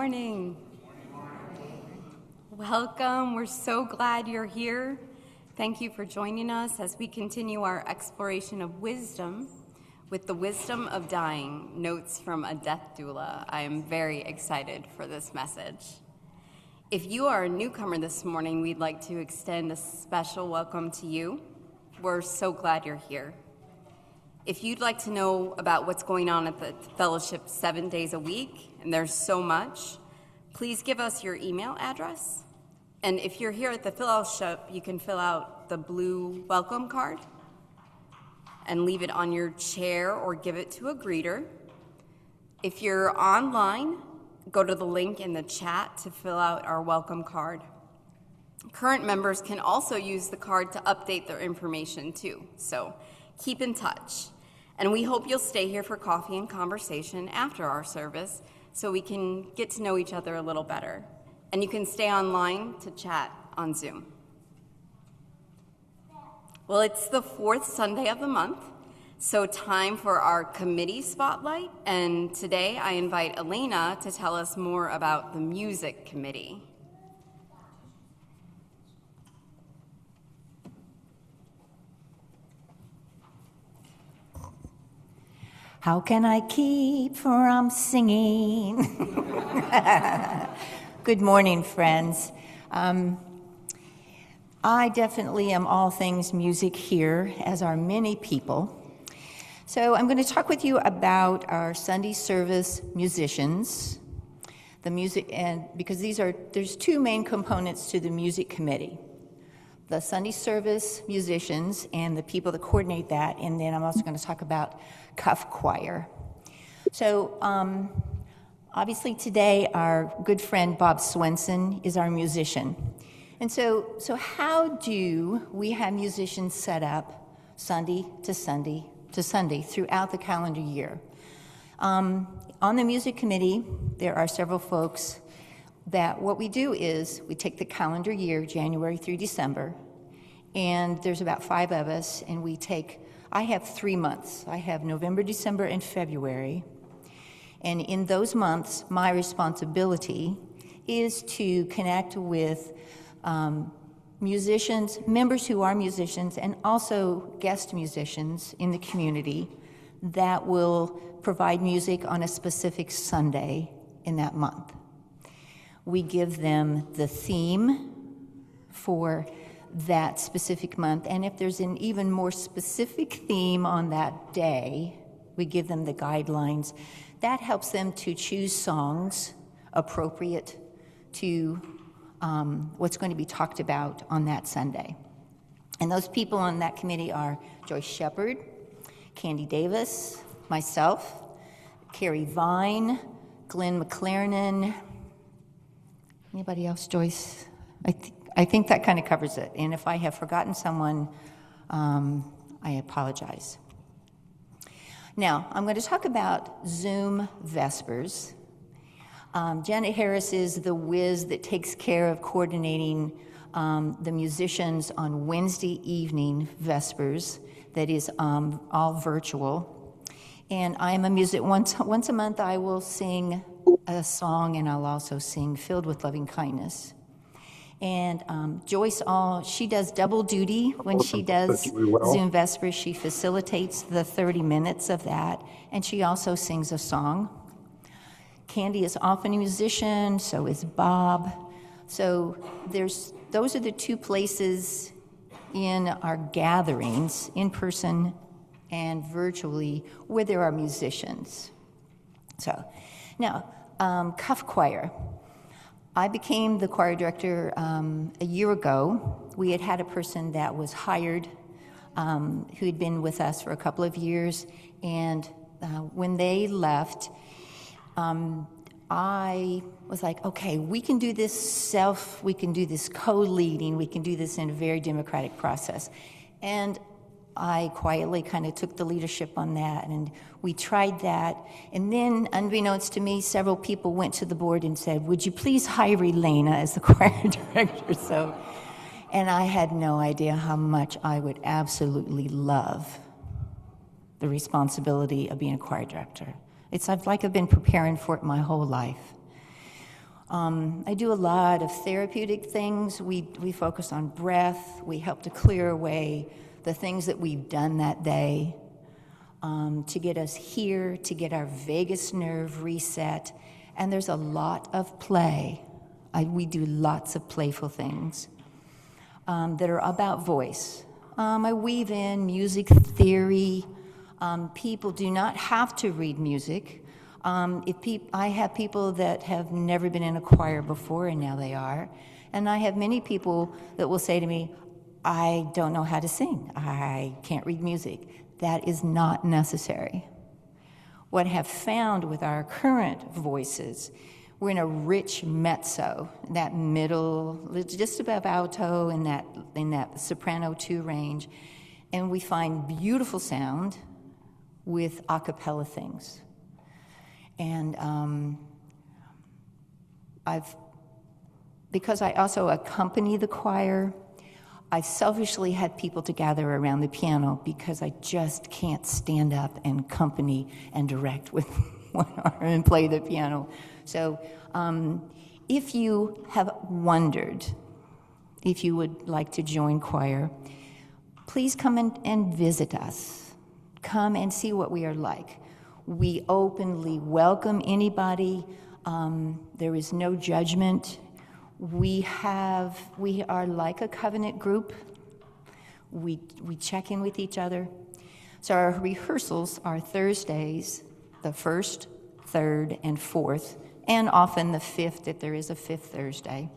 morning. Welcome. We're so glad you're here. Thank you for joining us as we continue our exploration of wisdom with the wisdom of dying, notes from a death doula. I am very excited for this message. If you are a newcomer this morning, we'd like to extend a special welcome to you. We're so glad you're here. If you'd like to know about what's going on at the fellowship 7 days a week, and there's so much, please give us your email address. And if you're here at the fellowship, you can fill out the blue welcome card and leave it on your chair or give it to a greeter. If you're online, go to the link in the chat to fill out our welcome card. Current members can also use the card to update their information too, so keep in touch. And we hope you'll stay here for coffee and conversation after our service so we can get to know each other a little better. And you can stay online to chat on Zoom. Well, it's the fourth Sunday of the month, so time for our committee spotlight. And today I invite Elena to tell us more about the music committee. How can I keep from singing? Good morning, friends. I definitely am all things music here, as are many people. So I'm going to talk with you about our Sunday service musicians, the music, and because there's two main components to the music committee: the Sunday service musicians and the people that coordinate that, and then I'm also going to talk about cuff choir. So obviously today our good friend Bob Swenson is our musician. And so how do we have musicians set up Sunday to Sunday to Sunday throughout the calendar year? On the music committee, there are several folks that what we do is we take the calendar year, January through December, and there's about 5 of us, and I have 3 months. I have November, December, and February. And in those months, my responsibility is to connect with musicians, members who are musicians, and also guest musicians in the community that will provide music on a specific Sunday in that month. We give them the theme for that specific month, and if there's an even more specific theme on that day, we give them the guidelines. That helps them to choose songs appropriate to what's going to be talked about on that Sunday. And those people on that committee are Joyce Shepard, Candy Davis, myself, Carrie Vine, Glenn McLaren. Anybody else, Joyce? I think that kind of covers it. And if I have forgotten someone, I apologize. Now, I'm going to talk about Zoom Vespers. Janet Harris is the whiz that takes care of coordinating the musicians on Wednesday evening Vespers. That is all virtual. And I am a music, once a month I will sing a song, and I'll also sing Filled with Loving Kindness. And Joyce, she does double duty when she does Zoom Vespers. She facilitates the 30 minutes of that, and she also sings a song. Candy is often a musician, so is Bob. So those are the two places in our gatherings, in person and virtually, where there are musicians. So now, cuff choir. I became the choir director a year ago. We had a person that was hired who had been with us for a couple of years, and when they left, I was like, okay, we can do this we can do this co-leading, we can do this in a very democratic process. And I quietly kind of took the leadership on that, and we tried that. And then, unbeknownst to me, several people went to the board and said, would you please hire Elena as the choir director? And I had no idea how much I would absolutely love the responsibility of being a choir director. It's like I've been preparing for it my whole life. I do a lot of therapeutic things. We focus on breath. We help to clear away the things that we've done that day to get us here, to get our vagus nerve reset. And there's a lot of play. We do lots of playful things that are about voice. I weave in music theory. People do not have to read music. I have people that have never been in a choir before, and now they are. And I have many people that will say to me, I don't know how to sing. I can't read music. That is not necessary. What I have found with our current voices, we're in a rich mezzo, that middle, just above alto in that soprano 2 range, and we find beautiful sound with a cappella things. And because I also accompany the choir, I selfishly had people to gather around the piano because I just can't stand up and accompany and direct with one arm and play the piano. So if you have wondered if you would like to join choir, please come and visit us. Come and see what we are like. We openly welcome anybody. There is no judgment. We are like a covenant group. We check in with each other. So our rehearsals are Thursdays, the 1st, 3rd, and 4th, and often the 5th if there is a 5th Thursday.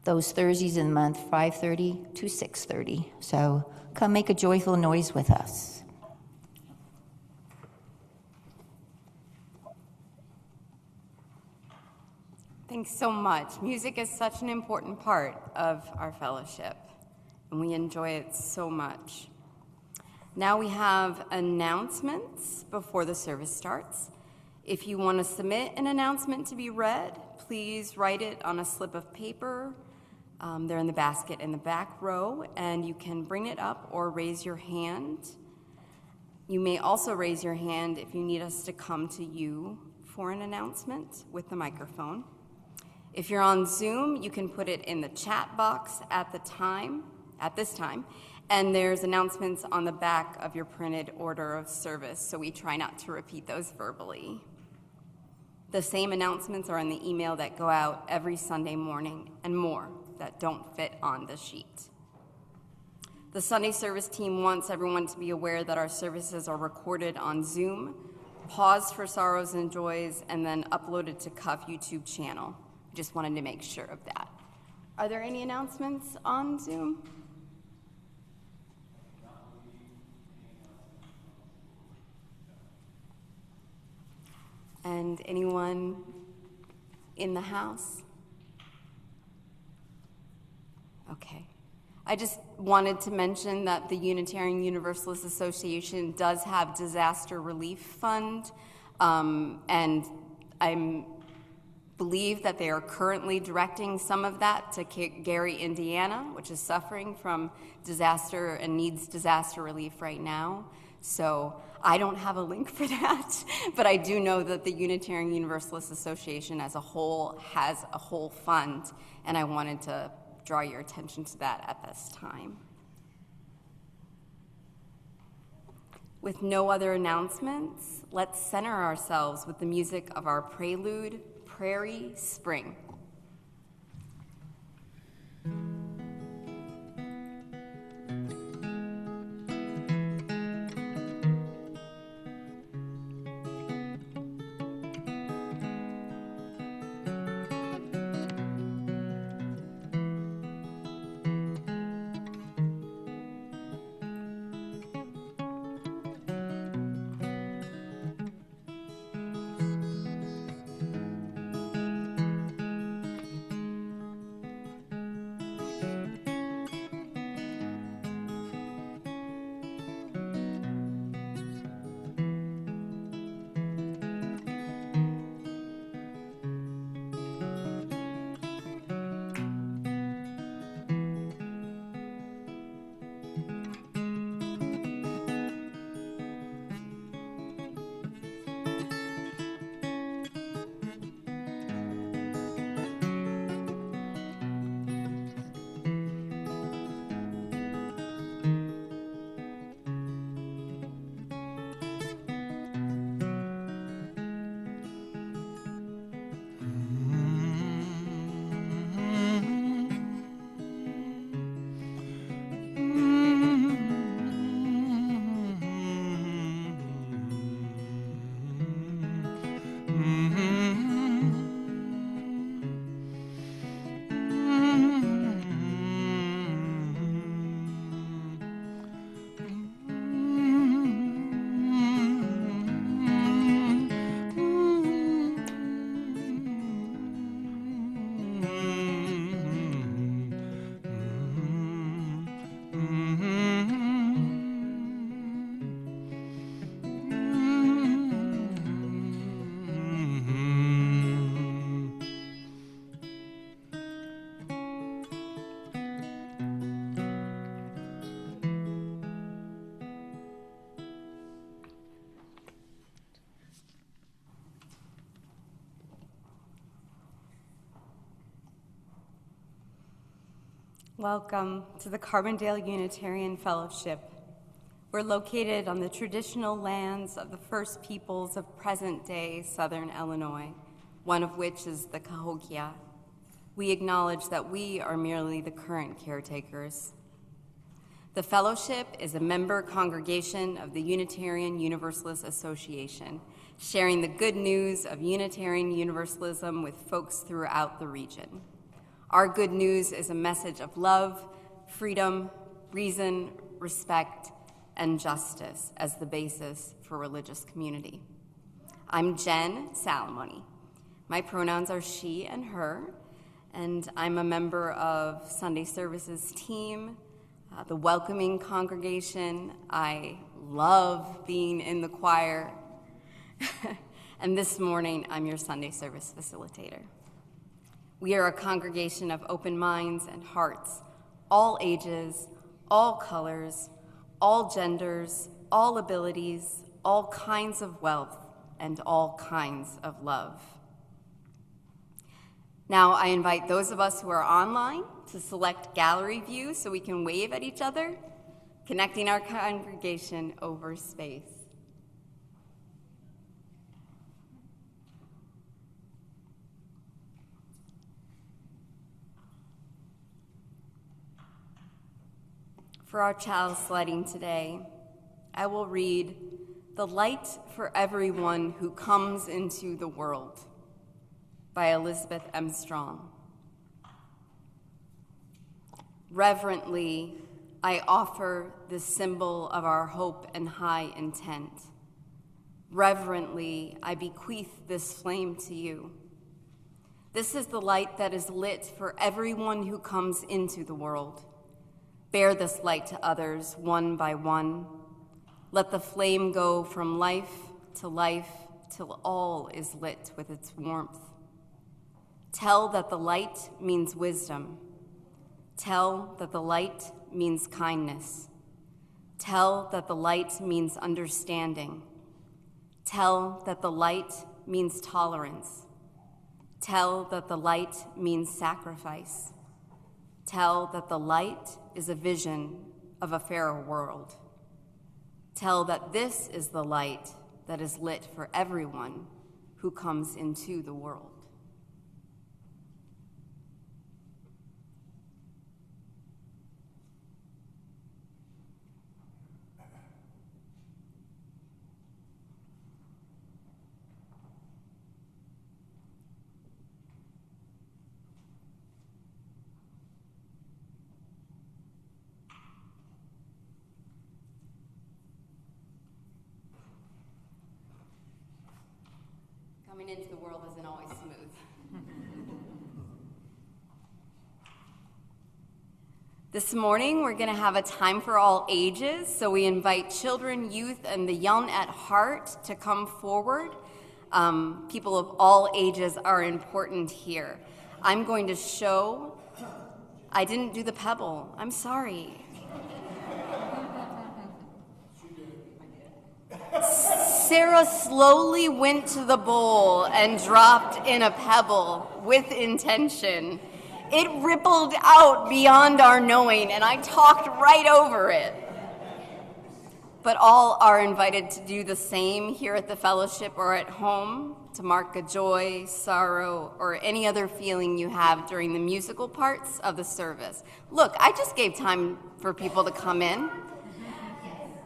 Those Thursdays in the month, 5:30 to 6:30. So come make a joyful noise with us. Thanks so much. Music is such an important part of our fellowship, and we enjoy it so much. Now we have announcements before the service starts. If you want to submit an announcement to be read, please write it on a slip of paper. They're in the basket in the back row, and you can bring it up or raise your hand. You may also raise your hand if you need us to come to you for an announcement with the microphone. If you're on Zoom, you can put it in the chat box at this time, and there's announcements on the back of your printed order of service, so we try not to repeat those verbally. The same announcements are in the email that go out every Sunday morning, and more that don't fit on the sheet. The Sunday service team wants everyone to be aware that our services are recorded on Zoom, paused for sorrows and joys, and then uploaded to Cuff YouTube channel. Just wanted to make sure of that. Are there any announcements on Zoom? And anyone in the house? Okay. I just wanted to mention that the Unitarian Universalist Association does have disaster relief fund, and I believe that they are currently directing some of that to Gary, Indiana, which is suffering from disaster and needs disaster relief right now. So I don't have a link for that, but I do know that the Unitarian Universalist Association as a whole has a whole fund, and I wanted to draw your attention to that at this time. With no other announcements, let's center ourselves with the music of our prelude, Prairie Spring. Welcome to the Carbondale Unitarian Fellowship. We're located on the traditional lands of the first peoples of present-day Southern Illinois, one of which is the Cahokia. We acknowledge that we are merely the current caretakers. The Fellowship is a member congregation of the Unitarian Universalist Association, sharing the good news of Unitarian Universalism with folks throughout the region. Our good news is a message of love, freedom, reason, respect, and justice as the basis for religious community. I'm Jen Salamoni. My pronouns are she and her, and I'm a member of Sunday Services team, the welcoming congregation. I love being in the choir. And this morning, I'm your Sunday service facilitator. We are a congregation of open minds and hearts, all ages, all colors, all genders, all abilities, all kinds of wealth, and all kinds of love. Now, I invite those of us who are online to select gallery view so we can wave at each other, connecting our congregation over space. For our child sliding today, I will read The Light for Everyone Who Comes into the World by Elizabeth M. Strong. Reverently, I offer this symbol of our hope and high intent. Reverently, I bequeath this flame to you. This is the light that is lit for everyone who comes into the world. Bear this light to others one by one. Let the flame go from life till all is lit with its warmth. Tell that the light means wisdom. Tell that the light means kindness. Tell that the light means understanding. Tell that the light means tolerance. Tell that the light means sacrifice. Tell that the light is a vision of a fairer world. Tell that this is the light that is lit for everyone who comes into the world. Coming into the world isn't always smooth. This morning, we're going to have a time for all ages, so we invite children, youth, and the young at heart to come forward. People of all ages are important here. I'm going to show, I didn't do the pebble, I'm sorry. Sarah slowly went to the bowl and dropped in a pebble with intention. It rippled out beyond our knowing, and I talked right over it. But all are invited to do the same here at the fellowship or at home to mark a joy, sorrow, or any other feeling you have during the musical parts of the service. Look, I just gave time for people to come in.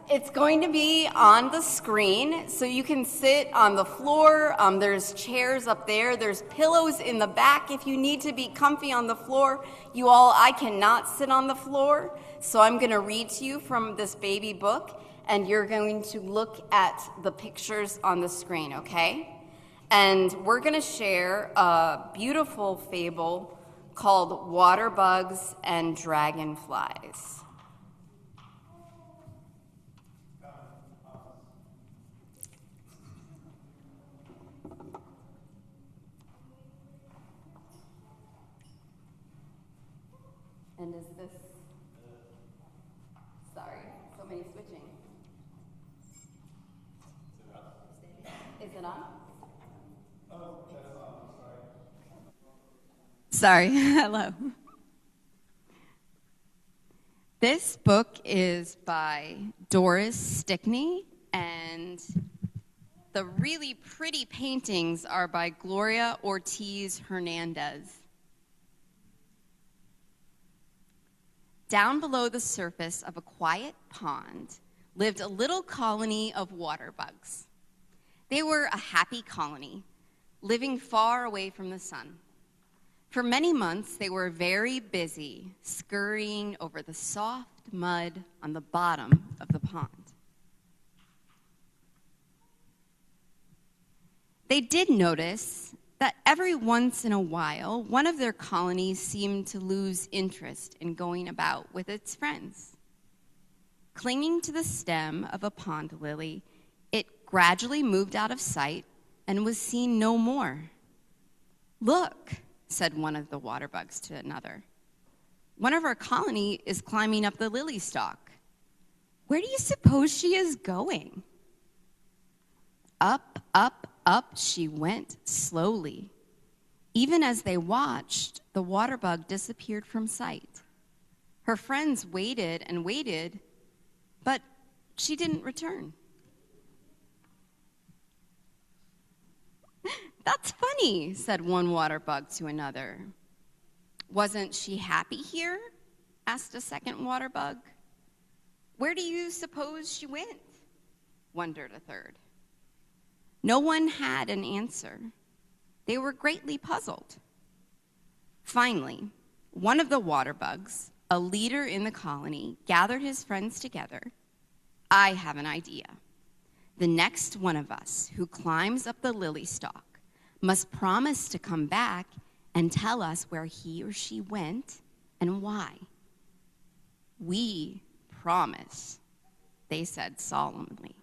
It's going to be on the screen, so you can sit on the floor. There's chairs up there. There's pillows in the back if you need to be comfy on the floor. You all, I cannot sit on the floor, so I'm going to read to you from this baby book, and you're going to look at the pictures on the screen, okay? And we're going to share a beautiful fable called Water Bugs and Dragonflies. And is this, sorry, so many switching. Is it on? Oh, that's on, sorry. Sorry, hello. This book is by Doris Stickney, and the really pretty paintings are by Gloria Ortiz Hernandez. Down below the surface of a quiet pond lived a little colony of water bugs. They were a happy colony, living far away from the sun. For many months, they were very busy scurrying over the soft mud on the bottom of the pond. They did notice that every once in a while, one of their colonies seemed to lose interest in going about with its friends. Clinging to the stem of a pond lily, it gradually moved out of sight and was seen no more. "Look," said one of the water bugs to another. "One of our colony is climbing up the lily stalk. Where do you suppose she is going?" Up, up, up she went slowly. Even as they watched, the water bug disappeared from sight. Her friends waited and waited, but she didn't return. "That's funny," said one water bug to another. "Wasn't she happy here?" asked a second water bug. "Where do you suppose she went?" wondered a third. No one had an answer. They were greatly puzzled. Finally, one of the water bugs, a leader in the colony, gathered his friends together. "I have an idea. The next one of us who climbs up the lily stalk must promise to come back and tell us where he or she went and why." "We promise," they said solemnly.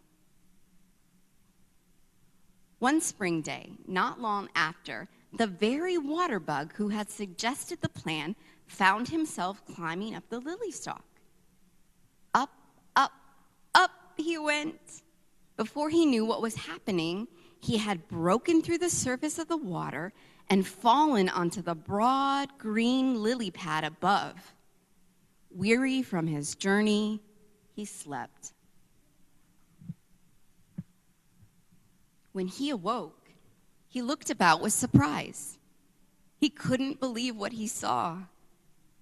One spring day, not long after, the very water bug who had suggested the plan found himself climbing up the lily stalk. Up, up, up he went. Before he knew what was happening, he had broken through the surface of the water and fallen onto the broad green lily pad above. Weary from his journey, he slept. When he awoke, he looked about with surprise. He couldn't believe what he saw.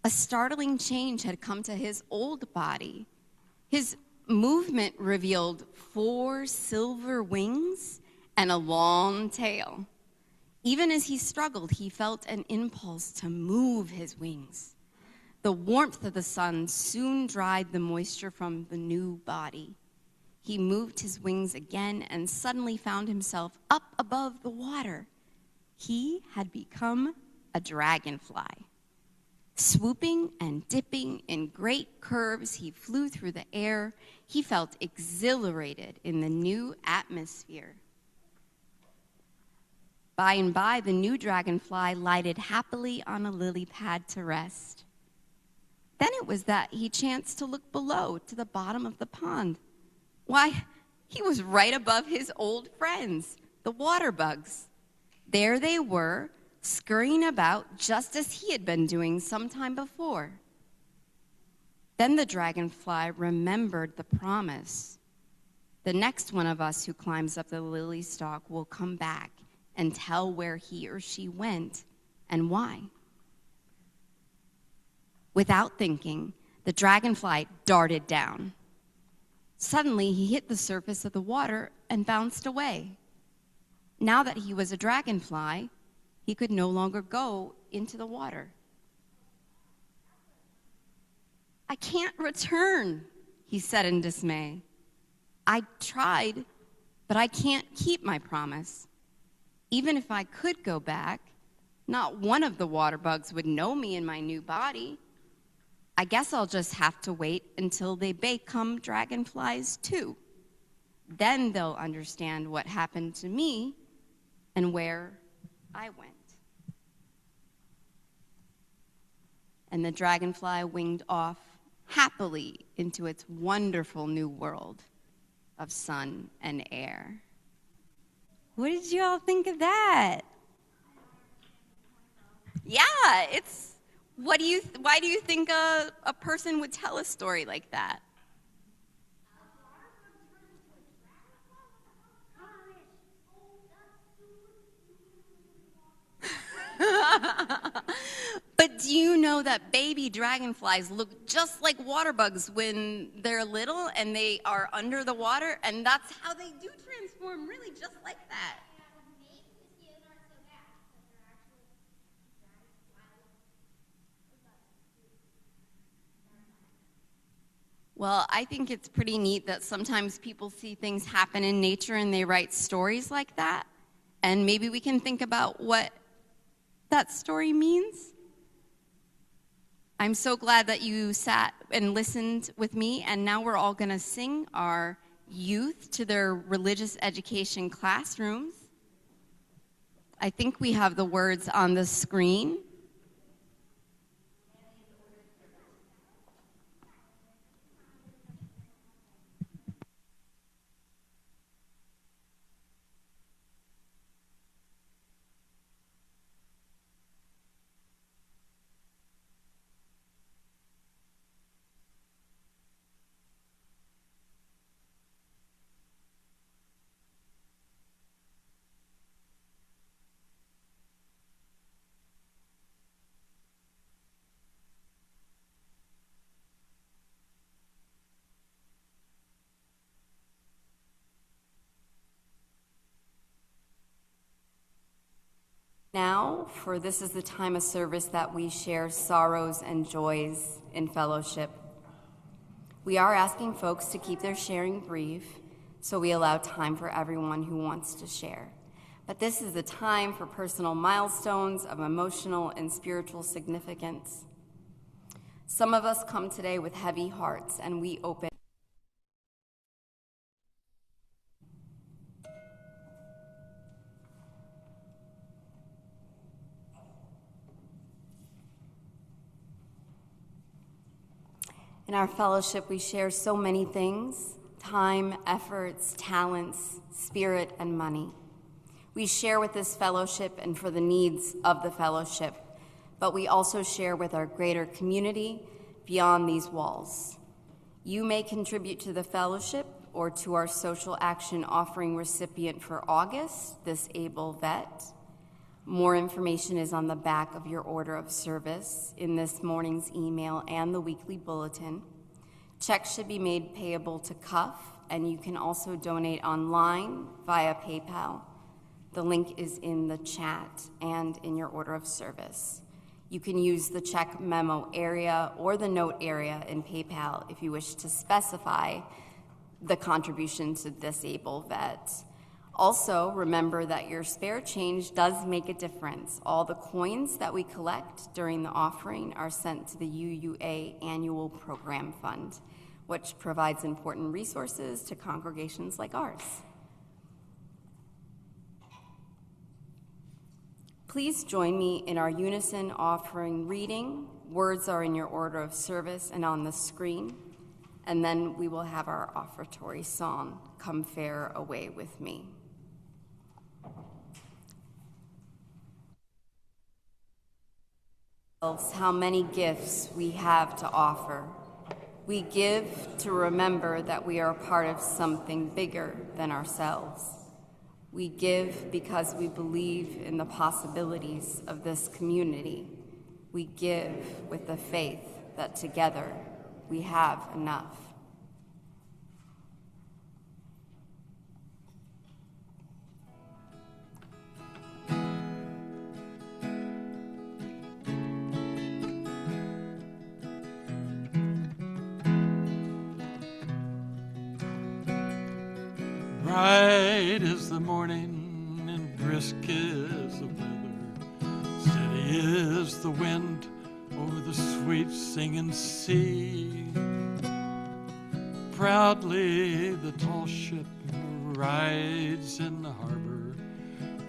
A startling change had come to his old body. His movement revealed 4 silver wings and a long tail. Even as he struggled, he felt an impulse to move his wings. The warmth of the sun soon dried the moisture from the new body. He moved his wings again and suddenly found himself up above the water. He had become a dragonfly. Swooping and dipping in great curves, he flew through the air. He felt exhilarated in the new atmosphere. By and by, the new dragonfly lighted happily on a lily pad to rest. Then it was that he chanced to look below to the bottom of the pond. Why, he was right above his old friends, the water bugs. There they were, scurrying about just as he had been doing some time before. Then the dragonfly remembered the promise. The next one of us who climbs up the lily stalk will come back and tell where he or she went and why. Without thinking, the dragonfly darted down. Suddenly, he hit the surface of the water and bounced away. Now that he was a dragonfly, he could no longer go into the water. "I can't return," he said in dismay. "I tried, but I can't keep my promise. Even if I could go back, not one of the water bugs would know me in my new body. I guess I'll just have to wait until they become dragonflies too. Then they'll understand what happened to me and where I went." And the dragonfly winged off happily into its wonderful new world of sun and air. What did you all think of that? Yeah, it's Why do you think a person would tell a story like that? But do you know that baby dragonflies look just like water bugs when they're little and they are under the water? And that's how they do transform, really, just like that. Well, I think it's pretty neat that sometimes people see things happen in nature and they write stories like that. And maybe we can think about what that story means. I'm so glad that you sat and listened with me, and now we're all going to sing our youth to their religious education classrooms. I think we have the words on the screen. Now, for this is the time of service that we share sorrows and joys in fellowship. We are asking folks to keep their sharing brief, so we allow time for everyone who wants to share. But this is the time for personal milestones of emotional and spiritual significance. Some of us come today with heavy hearts, and we open. In our fellowship, we share so many things: time, efforts, talents, spirit, and money. We share with this fellowship and for the needs of the fellowship, but we also share with our greater community beyond these walls. You may contribute to the fellowship or to our social action offering recipient for August, this able vet. More information is on the back of your order of service, in this morning's email, and the weekly bulletin. Checks should be made payable to CUF, and you can also donate online via PayPal. The link is in the chat and in your order of service. You can use the check memo area or the note area in PayPal if you wish to specify the contribution to Disable Vet. Also, remember that your spare change does make a difference. All the coins that we collect during the offering are sent to the UUA Annual Program Fund, which provides important resources to congregations like ours. Please join me in our unison offering reading. Words are in your order of service and on the screen. And then we will have our offertory song, Come Fare Away With Me. How many gifts we have to offer. We give to remember that we are a part of something bigger than ourselves. We give because we believe in the possibilities of this community. We give with the faith that together we have enough. Bright is the morning and brisk is the weather. Steady is the wind over the sweet singing sea. Proudly the tall ship rides in the harbor.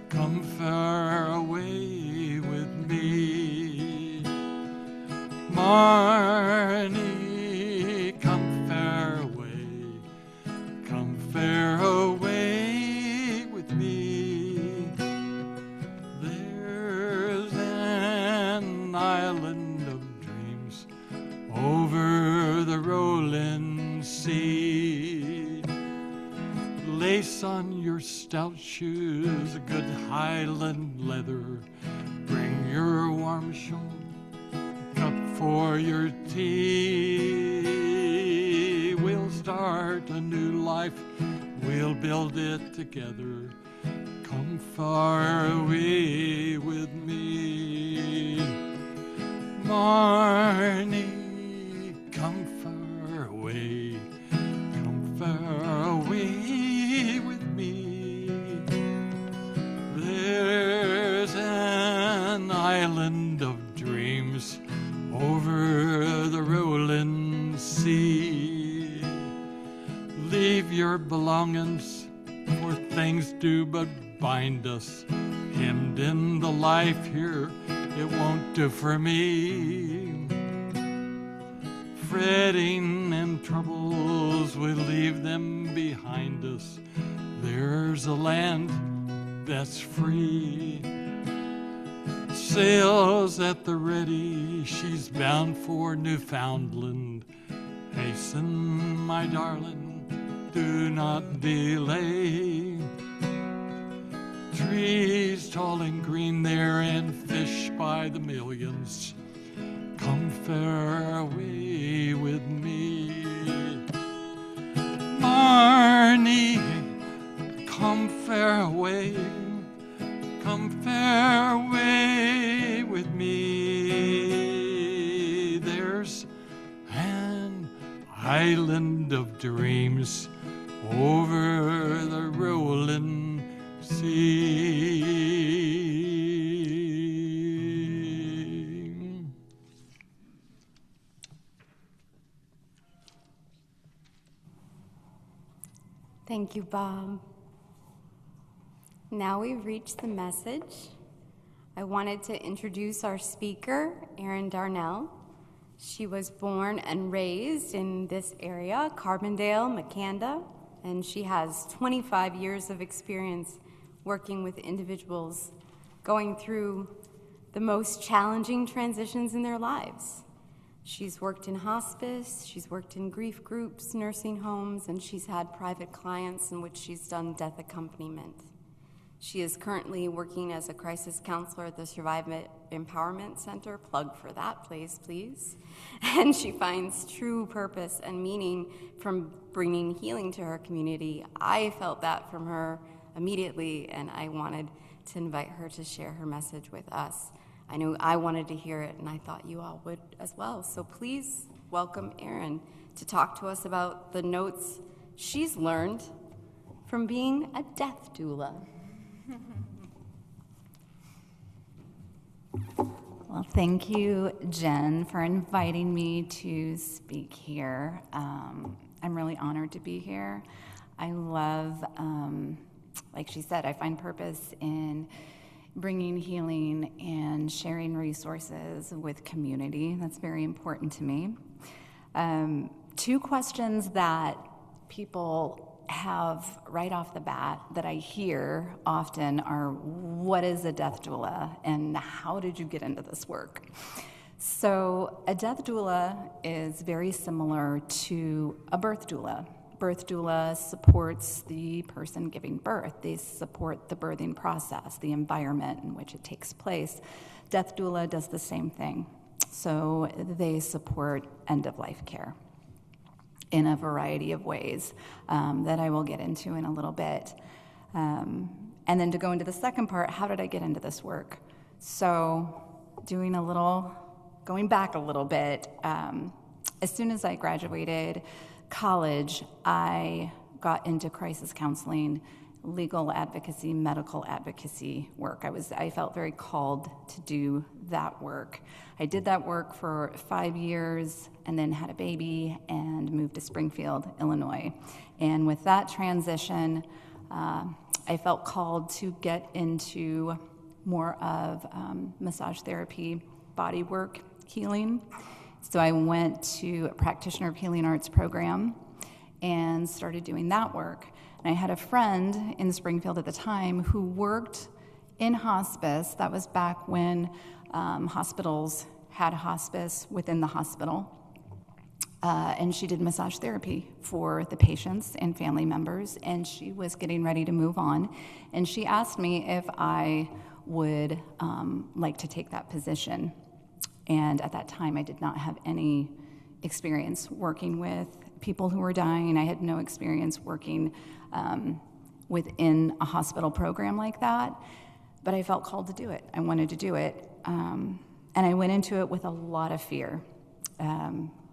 Come far away with me. Marnie, come far away. Come fare away with me. There's an island of on your stout shoes, a good Highland leather. Bring your warm shawl, cup for your tea. We'll start a new life, we'll build it together. Come far away with me, Marnie. Come far away, come far away with me. There's an island of dreams over the rolling sea. Leave your belongings, for things do but bind us. Hemmed in the life here, it won't do for me. Fretting and troubles, we leave them behind us. There's a land that's free. Sails at the ready, she's bound for Newfoundland. Hasten, my darling, do not delay. Trees tall and green there and fish by the millions. Come fare away with me, Marnie. Come fare away, come fare away with me. There's an island of dreams over the rolling sea. Thank you, Bob. Now we've reached the message. I wanted to introduce our speaker, Erin Darnell. She was born and raised in this area, Carbondale, Macanda, and she has 25 years of experience working with individuals going through the most challenging transitions in their lives. She's worked in hospice, she's worked in grief groups, nursing homes, and she's had private clients in which she's done death accompaniment. She is currently working as a crisis counselor at the Survivor Empowerment Center. Plug for that place, please. And she finds true purpose and meaning from bringing healing to her community. I felt that from her immediately, and I wanted to invite her to share her message with us. I knew I wanted to hear it, and I thought you all would as well. So please welcome Erin to talk to us about the notes she's learned from being a death doula. Well, thank you, Jen, for inviting me to speak here. I'm really honored to be here. I love, like she said, I find purpose in bringing healing and sharing resources with community. That's very important to me. Two questions that people have right off the bat that I hear often are, what is a death doula and how did you get into this work? So a death doula is very similar to a birth doula. Birth doula supports the person giving birth. They support the birthing process, the environment in which it takes place. Death doula does the same thing. So they support end-of-life care in a variety of ways that I will get into in a little bit. And then to go into the second part, how did I get into this work? So going back a little bit, as soon as I graduated college, I got into crisis counseling, legal advocacy, medical advocacy work. I felt very called to do that work. I did that work for 5 years and then had a baby and moved to Springfield, Illinois. And with that transition, I felt called to get into more of massage therapy, body work, healing. So I went to a practitioner of healing arts program and started doing that work. And I had a friend in Springfield at the time who worked in hospice. That was back when hospitals had hospice within the hospital. and she did massage therapy for the patients and family members, and she was getting ready to move on. And she asked me if I would like to take that position. And at that time, I did not have any experience working with people who were dying. I had no experience working within a hospital program like that, but I felt called to do it. I wanted to do it. And I went into it with a lot of fear.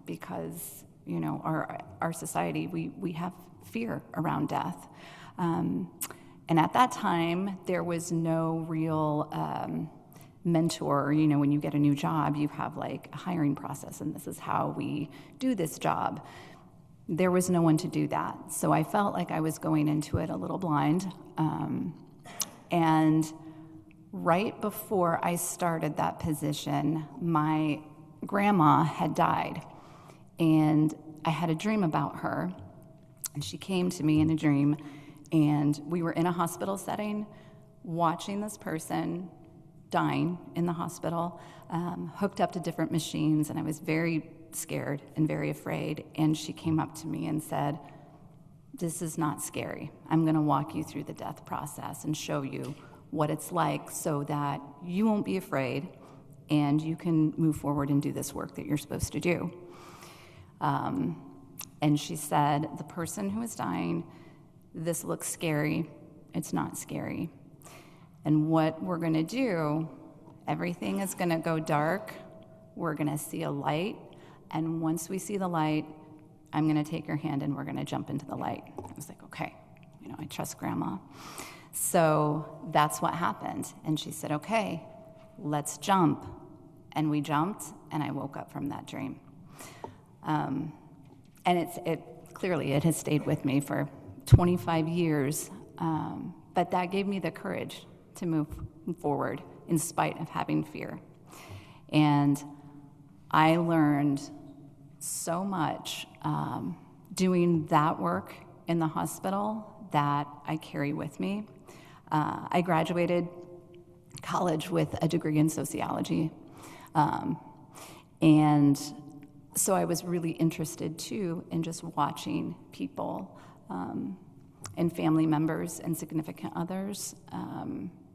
Because, you know, our society, we have fear around death. And at that time, there was no real mentor. You know, when you get a new job, you have like a hiring process, and this is how we do this job. There was no one to do that. So I felt like I was going into it a little blind. And right before I started that position, my grandma had died. And I had a dream about her, and she came to me in a dream, and we were in a hospital setting watching this person dying in the hospital, hooked up to different machines, and I was very scared and very afraid. And she came up to me and said, "This is not scary. I'm going to walk you through the death process and show you what it's like so that you won't be afraid and you can move forward and do this work that you're supposed to do." And she said, "The person who is dying, this looks scary. It's not scary. And what we're going to do, everything is going to go dark. We're going to see a light. And once we see the light, I'm going to take your hand and we're going to jump into the light." I was like, okay, you know, I trust Grandma. So that's what happened. And she said, "Okay, let's jump." And we jumped, and I woke up from that dream. And it clearly has stayed with me for 25 years, but that gave me the courage to move forward in spite of having fear. And I learned so much doing that work in the hospital that I carry with me. I graduated college with a degree in sociology, and so I was really interested, too, in just watching people and family members and significant others,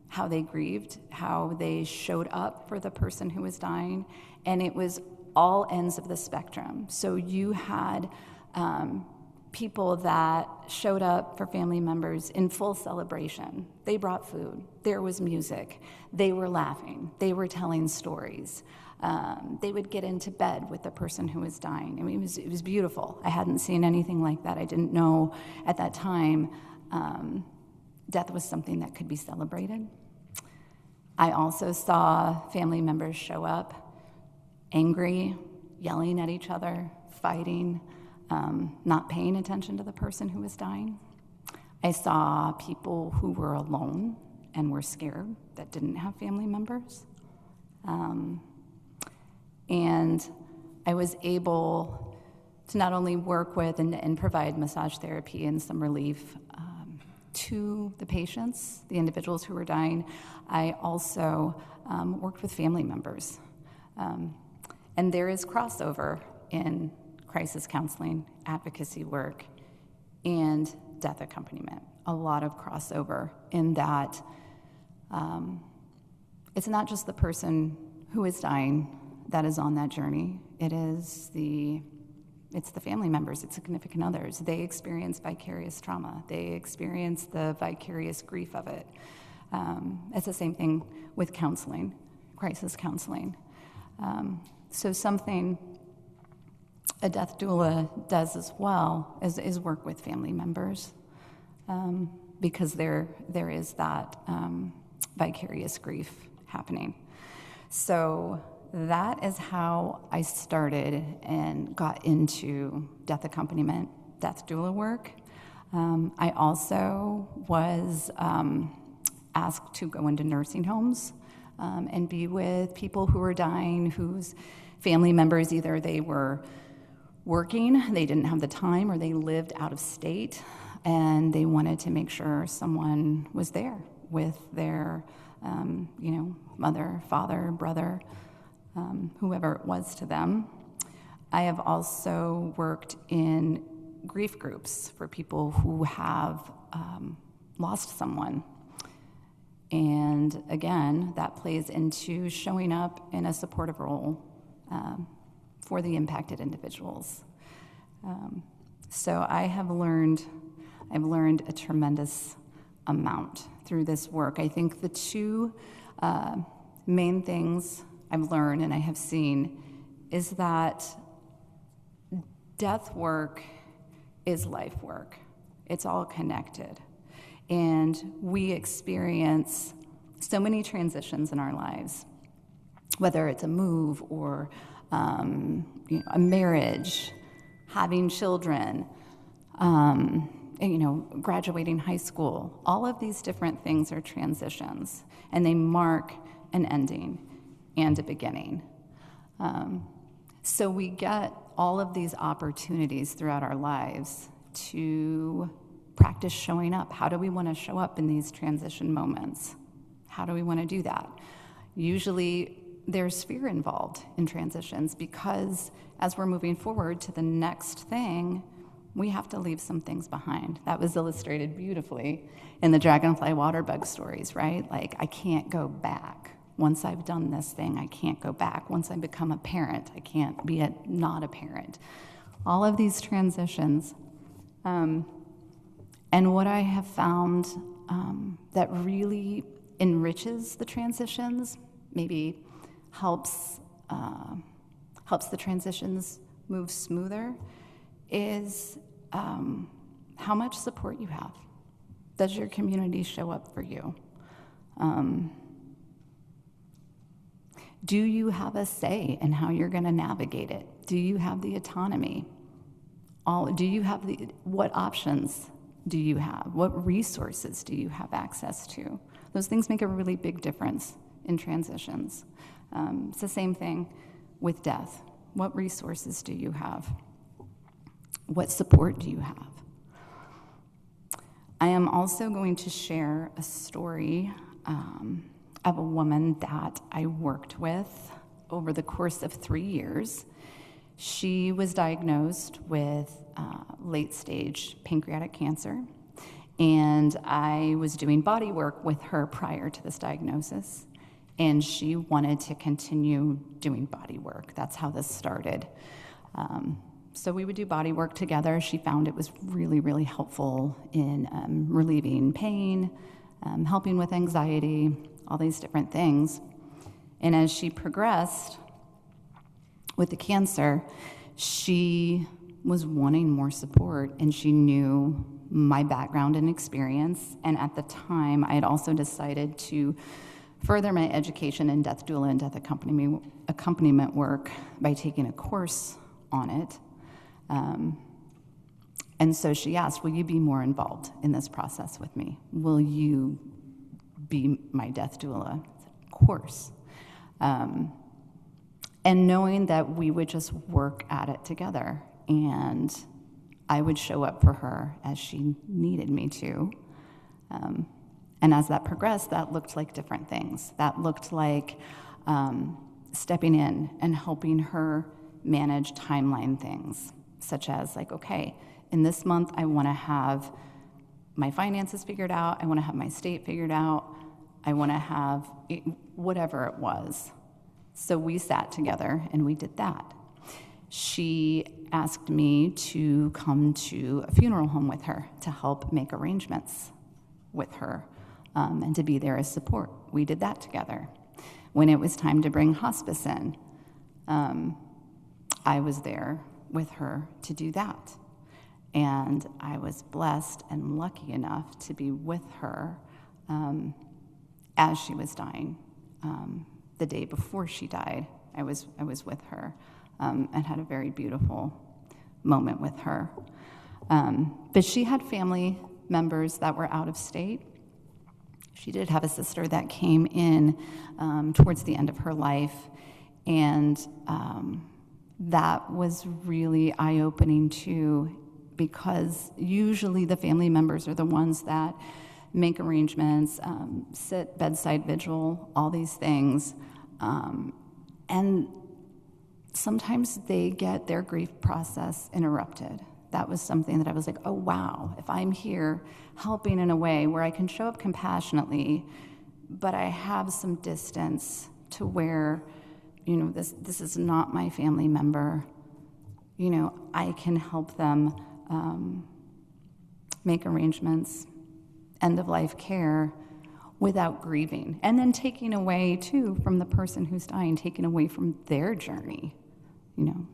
how they grieved, how they showed up for the person who was dying, and it was all ends of the spectrum. So you had people that showed up for family members in full celebration. They brought food. There was music. They were laughing. They were telling stories. They would get into bed with the person who was dying. I mean, it was beautiful. I hadn't seen anything like that. I didn't know at that time death was something that could be celebrated. I also saw family members show up angry, yelling at each other, fighting, not paying attention to the person who was dying. I saw people who were alone and were scared that didn't have family members. And I was able to not only work with and provide massage therapy and some relief to the patients, the individuals who were dying, I also worked with family members. And there is crossover in crisis counseling, advocacy work, and death accompaniment. A lot of crossover in that it's not just the person who is dying that is on that journey. It's the family members, it's significant others. They experience vicarious trauma. They experience the vicarious grief of it. It's the same thing with counseling, crisis counseling. So something a death doula does as well is work with family members, because there is that vicarious grief happening. So that is how I started and got into death accompaniment, death doula work. I also was asked to go into nursing homes and be with people who were dying, whose family members, either they were working, they didn't have the time, or they lived out of state, and they wanted to make sure someone was there with their, mother, father, brother, whoever it was to them. I have also worked in grief groups for people who have lost someone. And again, that plays into showing up in a supportive role for the impacted individuals. So I've learned a tremendous amount through this work. I think the two main things I've learned and I have seen is that death work is life work. It's all connected. And we experience so many transitions in our lives, whether it's a move or a marriage, having children, graduating high school. All of these different things are transitions, and they mark an ending and a beginning. So we get all of these opportunities throughout our lives to practice showing up. How do we want to show up in these transition moments? How do we want to do that? Usually there's fear involved in transitions because as we're moving forward to the next thing, we have to leave some things behind. That was illustrated beautifully in the dragonfly waterbug stories, right? Like, I can't go back. Once I've done this thing, I can't go back. Once I become a parent, I can't be not a parent. All of these transitions. And what I have found that really enriches the transitions, maybe helps the transitions move smoother, is how much support you have. Does your community show up for you? Do you have a say in how you're going to navigate it? Do you have the autonomy? What options do you have? What resources do you have access to? Those things make a really big difference in transitions. It's the same thing with death. What resources do you have? What support do you have? I am also going to share a story of a woman that I worked with over the course of 3 years. She was diagnosed with late-stage pancreatic cancer, and I was doing body work with her prior to this diagnosis, and she wanted to continue doing body work. That's how this started. So we would do body work together. She found it was really, really helpful in relieving pain, helping with anxiety, all these different things. And as she progressed with the cancer, she was wanting more support, and she knew my background and experience. And at the time, I had also decided to further my education in death doula and death accompaniment work by taking a course on it. And so she asked, will you be more involved in this process with me? Will you be my death doula? Of course. And knowing that we would just work at it together, and I would show up for her as she needed me to. And as that progressed, that looked like different things. That looked like stepping in and helping her manage timeline things, such as like, okay, in this month, I want to have my finances figured out. I want to have my state figured out. I want to have whatever it was. So we sat together and we did that. She asked me to come to a funeral home with her to help make arrangements with her and to be there as support. We did that together. When it was time to bring hospice in, I was there with her to do that. And I was blessed and lucky enough to be with her as she was dying. The day before she died, I was with her and had a very beautiful moment with her. But she had family members that were out of state. She did have a sister that came in towards the end of her life, and that was really eye-opening too, because usually the family members are the ones that make arrangements, sit bedside vigil, all these things. And sometimes they get their grief process interrupted. That was something that I was like, oh wow, if I'm here helping in a way where I can show up compassionately, but I have some distance to where, this is not my family member, I can help them make arrangements, end-of-life care, without grieving. And then taking away, too, from the person who's dying, taking away from their journey,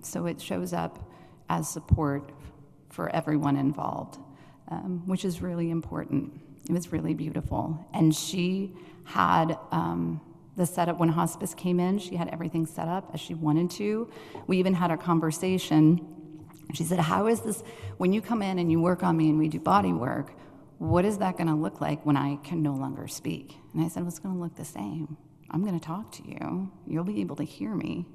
So it shows up as support for everyone involved, which is really important. It was really beautiful. And she had the setup when hospice came in. She had everything set up as she wanted to. We even had a conversation. She said, how is this, when you come in and you work on me and we do body work, what is that going to look like when I can no longer speak? And I said, well, it's going to look the same. I'm going to talk to you. You'll be able to hear me,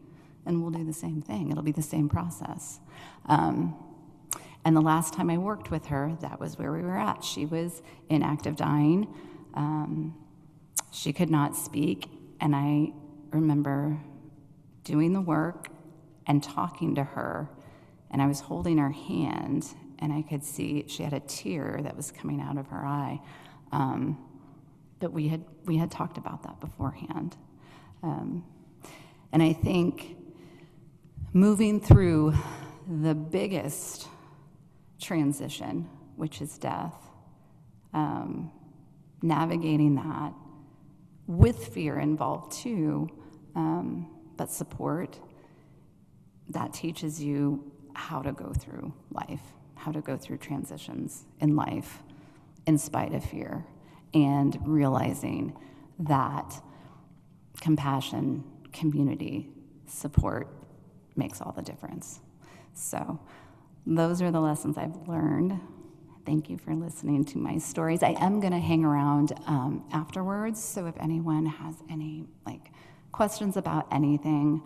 and we'll do the same thing. It'll be the same process. And the last time I worked with her, that was where we were at. She was in active dying. She could not speak, and I remember doing the work and talking to her, and I was holding her hand, and I could see she had a tear that was coming out of her eye. But we had talked about that beforehand. And I think moving through the biggest transition, which is death, navigating that with fear involved too, but support, that teaches you how to go through life, how to go through transitions in life in spite of fear, and realizing that compassion, community, support makes all the difference. So those are the lessons I've learned. Thank you for listening to my stories. I am going to hang around afterwards, so if anyone has any questions about anything,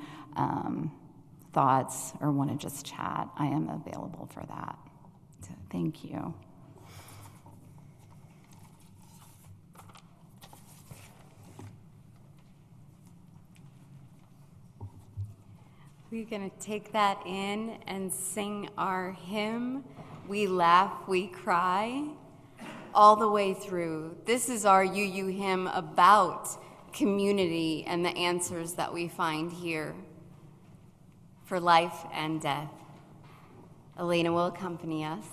thoughts, or want to just chat, I am available for that. So thank you. We're going to take that in and sing our hymn, We Laugh, We Cry, all the way through. This is our UU hymn about community and the answers that we find here for life and death. Elena will accompany us.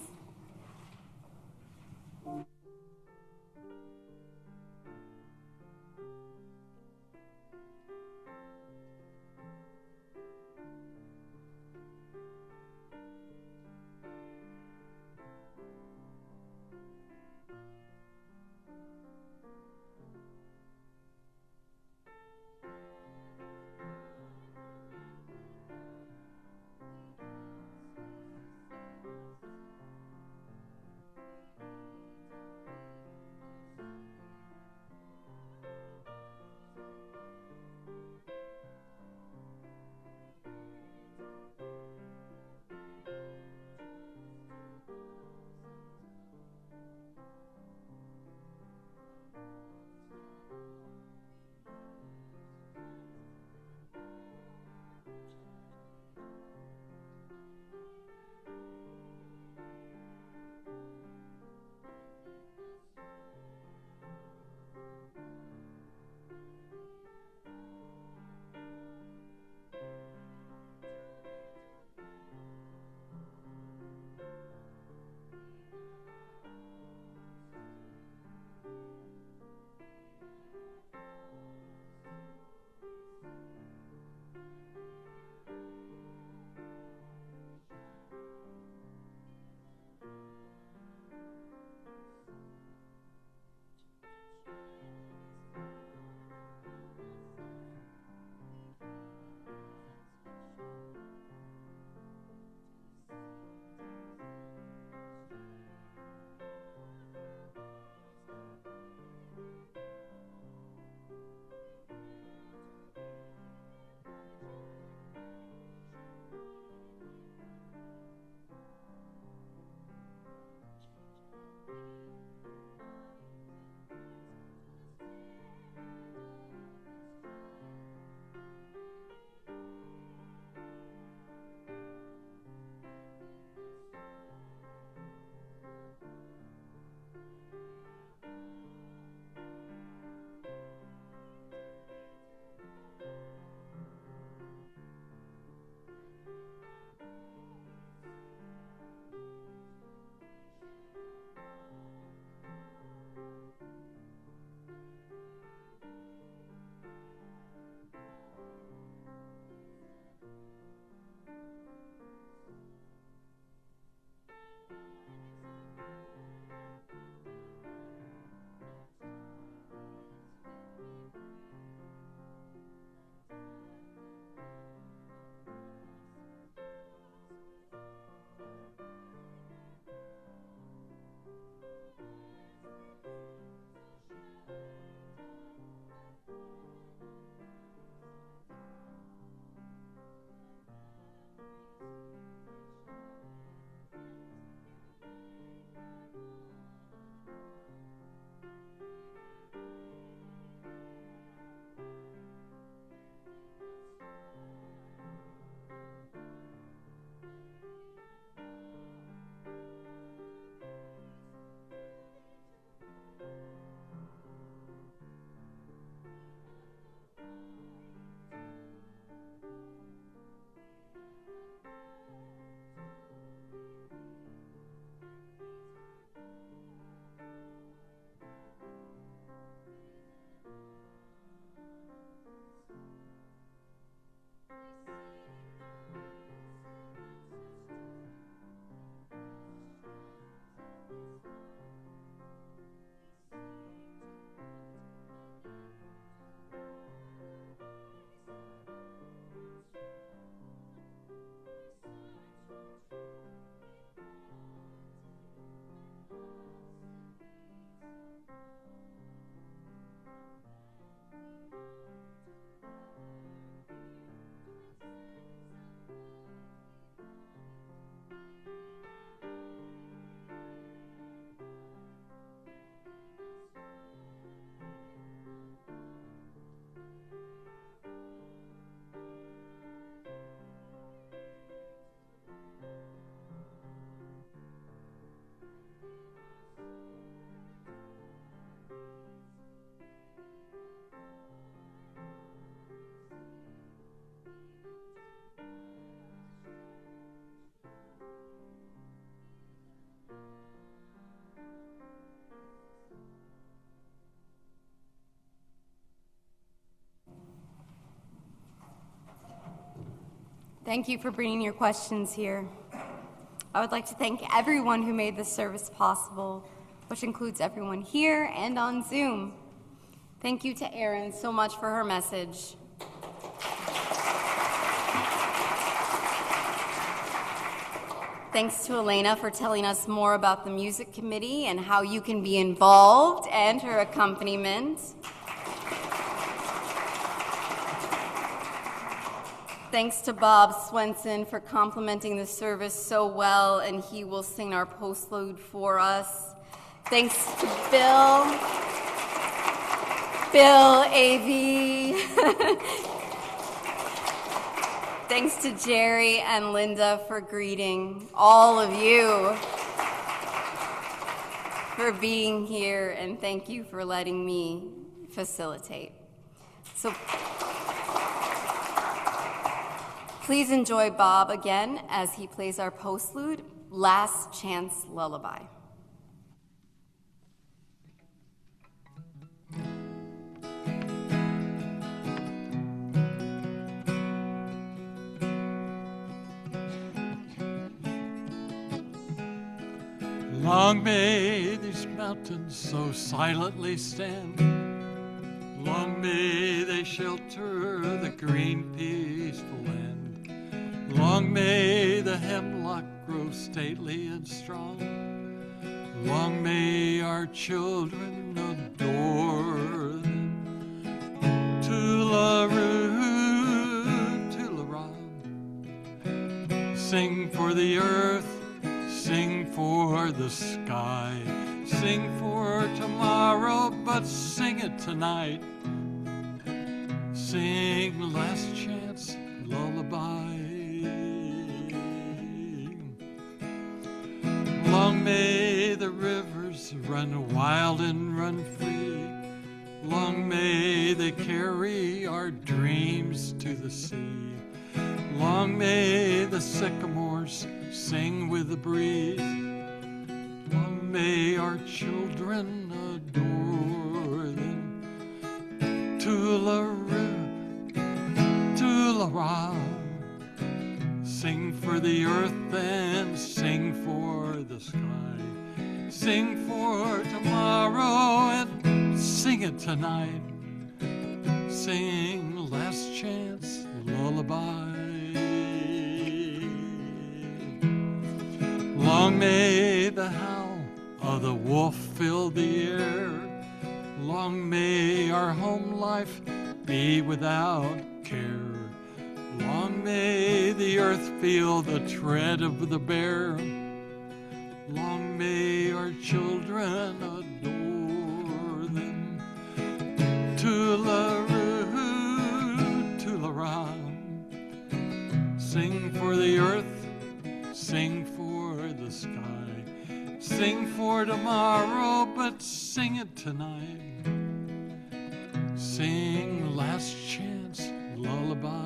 Thank you for bringing your questions here. I would like to thank everyone who made this service possible, which includes everyone here and on Zoom. Thank you to Erin so much for her message. Thanks to Elena for telling us more about the music committee and how you can be involved and her accompaniment. Thanks to Bob Swenson for complimenting the service so well, and he will sing our postlude for us. Thanks to Bill AV. Thanks to Jerry and Linda for greeting all of you for being here, and thank you for letting me facilitate. So please enjoy Bob again as he plays our postlude, Last Chance Lullaby. Long may these mountains so silently stand. Long may they shelter the green, peaceful land. Long may the hemlock grow stately and strong. Long may our children adore them. Tula-roo, tula-ra. Sing for the earth, sing for the sky, sing for tomorrow, but sing it tonight. Sing last chance lullaby. Long may the rivers run wild and run free. Long may they carry our dreams to the sea. Long may the sycamores sing with the breeze. Long may our children adore them. Tula-roo, tula-ra. Sing for the earth and sing for the sky. Sing for tomorrow and sing it tonight. Sing last chance lullaby. Long may the howl of the wolf fill the air. Long may our home life be without care. Long may the earth feel the tread of the bear. Long may our children adore them. Tula-roo, tula-ra. Sing for the earth, sing for the sky. Sing for tomorrow, but sing it tonight. Sing last chance lullaby.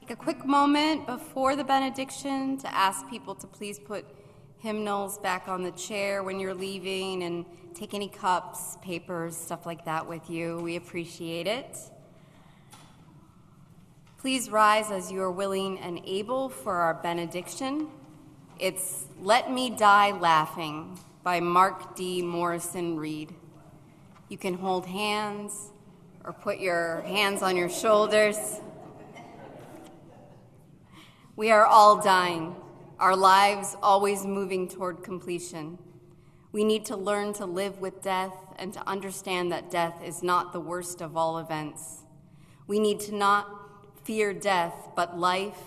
Take a quick moment before the benediction to ask people to please put hymnals back on the chair when you're leaving, and take any cups, papers, stuff like that with you. We appreciate it. Please rise as you are willing and able for our benediction. It's Let Me Die Laughing by Mark D. Morrison Reed. You can hold hands or put your hands on your shoulders. We are all dying, our lives always moving toward completion. We need to learn to live with death and to understand that death is not the worst of all events. We need to not fear death, but life,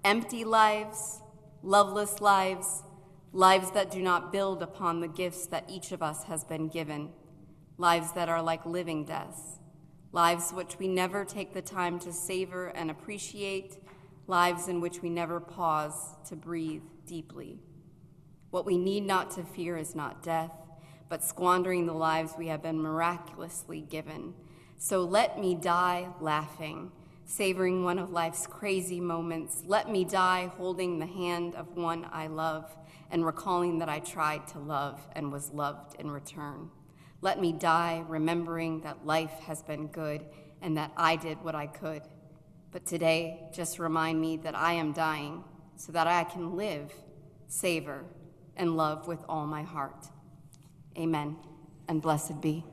empty lives, loveless lives, lives that do not build upon the gifts that each of us has been given, lives that are like living deaths, lives which we never take the time to savor and appreciate, lives in which we never pause to breathe deeply. What we need not to fear is not death, but squandering the lives we have been miraculously given. So let me die laughing, savoring one of life's crazy moments. Let me die holding the hand of one I love and recalling that I tried to love and was loved in return. Let me die remembering that life has been good and that I did what I could. But today, just remind me that I am dying so that I can live, savor, and love with all my heart. Amen, and blessed be.